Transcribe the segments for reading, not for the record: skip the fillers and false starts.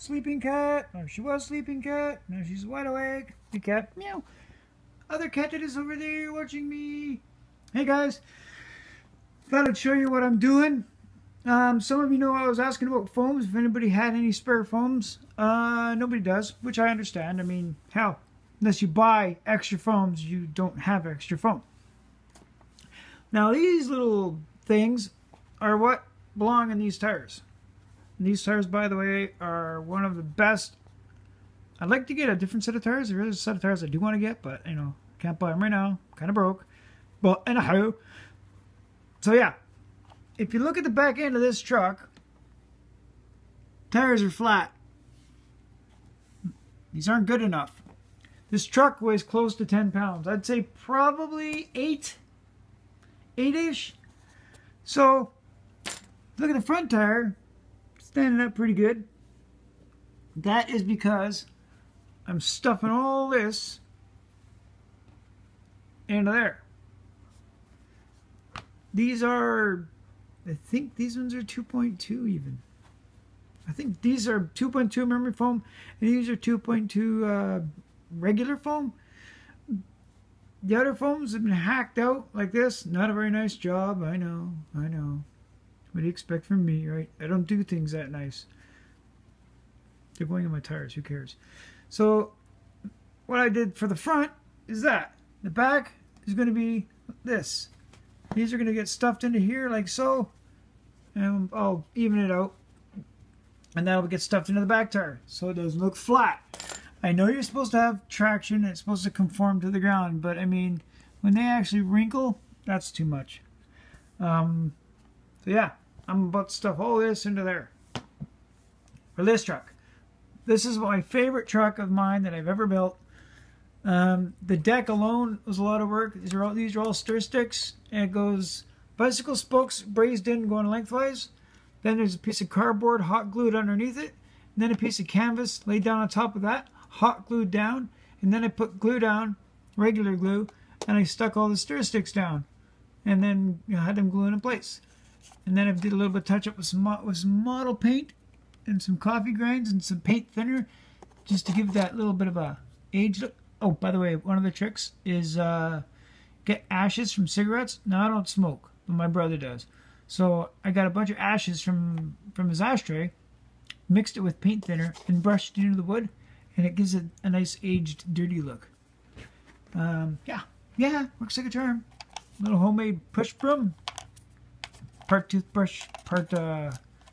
Sleeping cat. Oh, she was sleeping cat. Now she's wide awake. Hey cat. Meow. Other cat that is over there watching me. Hey guys. Thought I'd show you what I'm doing. Some of you know I was asking about foams. If anybody had any spare foams. Nobody does, which I understand. I mean, hell, unless you buy extra foams, you don't have extra foam. Now these little things are what belong in these tires. And these tires, by the way, are one of the best. I'd like to get a different set of tires. There is a set of tires I do want to get, but, you know, can't buy them right now. Kind of broke. But, anyhow. So, yeah. If you look at the back end of this truck, tires are flat. These aren't good enough. This truck weighs close to 10 pounds. I'd say probably 8-ish. So, look at the front tire. Standing up pretty good. That is because I'm stuffing all this into there. These are, I think these ones are 2.2 even. I think these are 2.2 memory foam and these are 2.2 regular foam. The other foams have been hacked out like this. Not a very nice job. I know. What do you expect from me, right? I don't do things that nice. They're going in my tires. Who cares? So, what I did for the front is that. The back is going to be this. These are going to get stuffed into here like so. And I'll even it out. And that'll get stuffed into the back tire. So it doesn't look flat. I know you're supposed to have traction. And it's supposed to conform to the ground. But, I mean, when they actually wrinkle, that's too much. So, yeah. I'm about to stuff all this into there. For this truck. This is my favorite truck of mine that I've ever built. The deck alone was a lot of work. These are all stir sticks. And it goes bicycle spokes brazed in going lengthwise. Then there's a piece of cardboard hot glued underneath it. And then a piece of canvas laid down on top of that. Hot glued down. And then I put glue down. Regular glue. And I stuck all the stir sticks down. And then had them glued in place. And then I did a little bit of touch up with some model paint and some coffee grinds and some paint thinner just to give that little bit of a age look. Oh, by the way, one of the tricks is get ashes from cigarettes. Now, I don't smoke, but my brother does. So I got a bunch of ashes from his ashtray, mixed it with paint thinner, and brushed it into the wood, and it gives it a nice aged, dirty look. Yeah, works like a charm. Little homemade push broom. Part toothbrush, part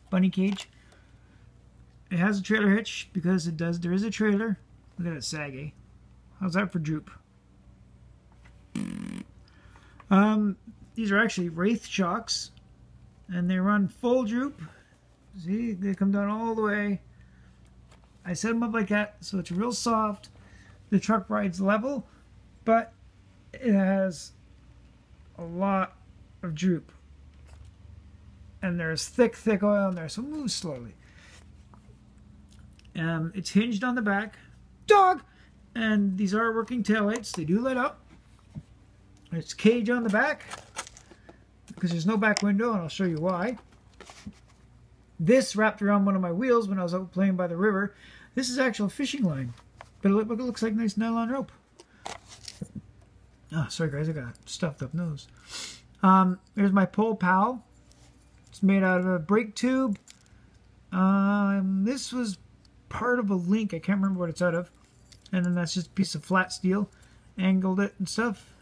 bunny cage. It has a trailer hitch because it does. There is a trailer. Look at that saggy. How's that for droop? These are actually Wraith shocks, and they run full droop. See, they come down all the way. I set them up like that, so it's real soft. The truck rides level, but it has a lot of droop. And there's thick oil in there, so move slowly. It's hinged on the back. Dog! And these are working taillights. They do light up. It's cage on the back because there's no back window, and I'll show you why. This wrapped around one of my wheels when I was out playing by the river. This is actual fishing line, but it looks like nice nylon rope. Oh, sorry guys, I got a stuffed up nose. There's my pole pal. It's made out of a brake tube. This was part of a link. I can't remember what it's out of. And then that's just a piece of flat steel. Angled it and stuff.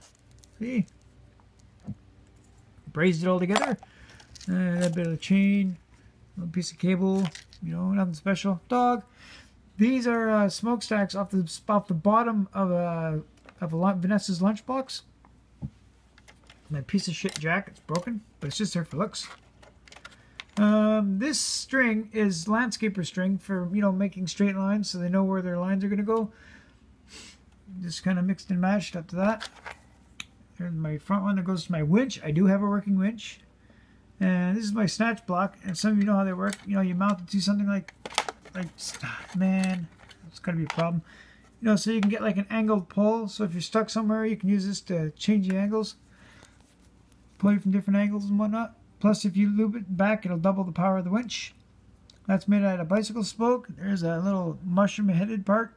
See? Brazed it all together. A bit of a chain. A piece of cable. You know, nothing special. Dog. These are smokestacks off the bottom of Vanessa's lunchbox. My piece of shit jacket's broken, but it's just there for looks. This string is landscaper string for, you know, making straight lines so they know where their lines are going to go. Just kind of mixed and matched up to that. There's my front one that goes to my winch. I do have a working winch. And this is my snatch block. And some of you know how they work. You know, you mount it to something like man, it's going to be a problem. You know, so you can get like an angled pole. So if you're stuck somewhere, you can use this to change the angles. Pull it from different angles and whatnot. Plus, if you loop it back, it'll double the power of the winch. That's made out of bicycle spoke. There's a little mushroom-headed part.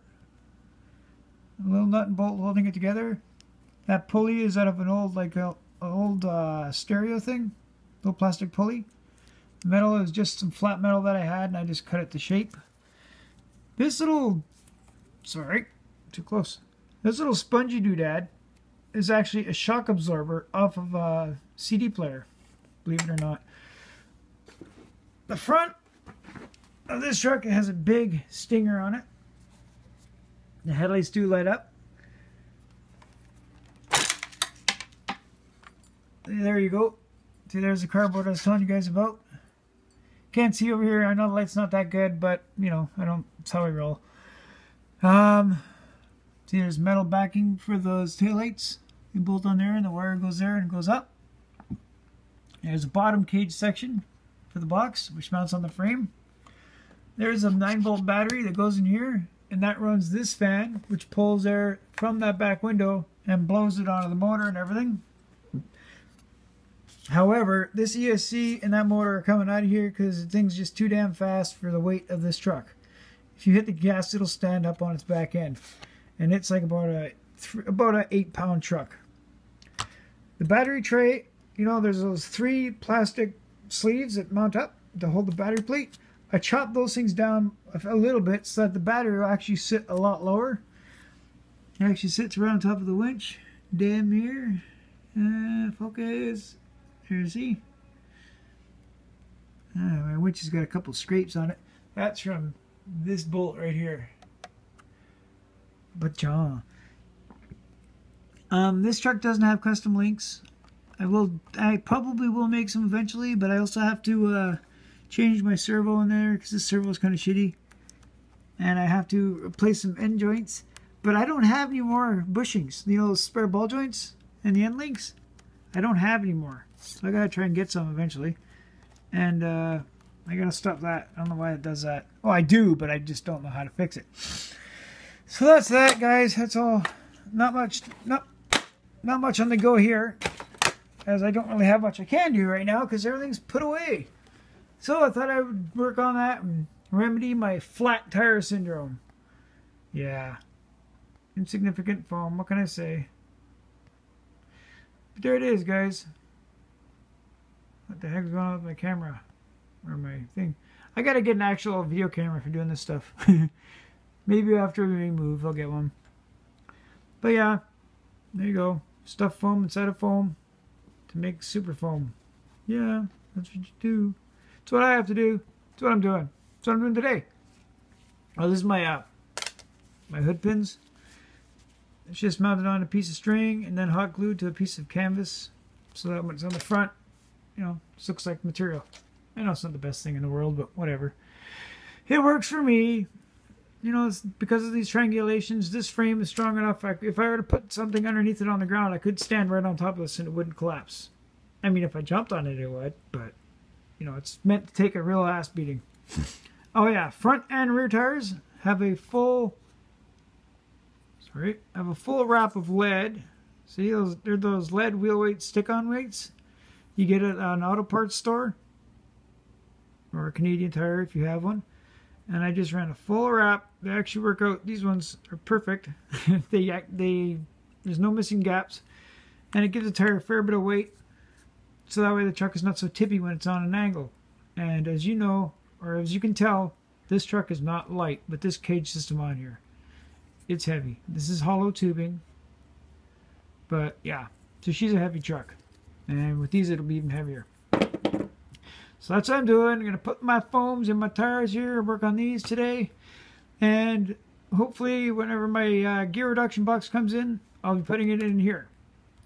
A little nut and bolt holding it together. That pulley is out of an old, like a old stereo thing. Little plastic pulley. The metal is just some flat metal that I had, and I just cut it to shape. This little, sorry, too close. This little spongy doodad is actually a shock absorber off of a CD player, believe it or not. The front of this truck, it has a big stinger on it. The headlights do light up. There you go. See, there's the cardboard I was telling you guys about. Can't see over here. I know the light's not that good, but you know, it's how I roll. See, there's metal backing for those taillights. You bolt on there, and the wire goes there and goes up. There's a bottom cage section for the box, which mounts on the frame. There's a 9-volt battery that goes in here, and that runs this fan, which pulls air from that back window and blows it onto the motor and everything. However, this ESC and that motor are coming out of here because the thing's just too damn fast for the weight of this truck. If you hit the gas, it'll stand up on its back end, and it's like about a 8-pound truck. The battery tray, you know, there's those 3 plastic sleeves that mount up to hold the battery plate. I chopped those things down a little bit so that the battery will actually sit a lot lower. It actually sits right on top of the winch. Damn near. Focus. Here, see? My winch has got a couple scrapes on it. That's from this bolt right here. But this truck doesn't have custom links. I probably will make some eventually, but I also have to change my servo in there because this servo is kind of shitty, and I have to replace some end joints. But I don't have any more bushings, you know, those spare ball joints and the end links. I don't have any more, so I gotta try and get some eventually. And I gotta stop that. I don't know why it does that. Oh, I do, but I just don't know how to fix it. So that's that, guys. That's all. Not much on the go here, as I don't really have much I can do right now because everything's put away. So I thought I would work on that and remedy my flat tire syndrome. Yeah. Insignificant foam. What can I say? But there it is, guys. What the heck's going on with my camera? Or my thing? I gotta get an actual video camera for doing this stuff. Maybe after we move, I'll get one. But yeah, there you go. Stuff foam inside of foam to make super foam. Yeah, that's what you do. It's what I have to do. It's what I'm doing. It's what I'm doing today. Oh, this is my my hood pins. It's just mounted on a piece of string and then hot glued to a piece of canvas, so that when it's on the front, you know, it looks like material. I know it's not the best thing in the world, but whatever. It works for me. You know, it's because of these triangulations, this frame is strong enough. If I were to put something underneath it on the ground, I could stand right on top of this and it wouldn't collapse. I mean, if I jumped on it, it would, but, you know, it's meant to take a real ass beating. Oh yeah, front and rear tires have a full, wrap of lead. See, they're those lead wheel weight stick-on weights. You get it at an auto parts store, or a Canadian Tire if you have one. And I just ran a full wrap. They actually work out. These ones are perfect. There's no missing gaps, and it gives the tire a fair bit of weight, so that way the truck is not so tippy when it's on an angle. And as you know, or as you can tell, this truck is not light, but this cage system on here, it's heavy. This is hollow tubing, but yeah, so she's a heavy truck, and with these it'll be even heavier. So that's what I'm doing. I'm going to put my foams in my tires here, work on these today. And hopefully whenever my gear reduction box comes in, I'll be putting it in here.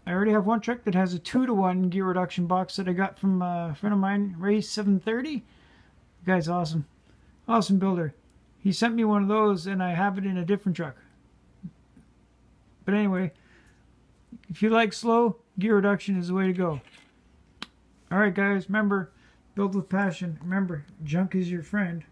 I already have one truck that has a 2-to-1 gear reduction box that I got from a friend of mine, Ray730. The guy's awesome. Awesome builder. He sent me one of those and I have it in a different truck. But anyway, if you like slow, gear reduction is the way to go. Alright guys, remember, build with passion. Remember, junk is your friend.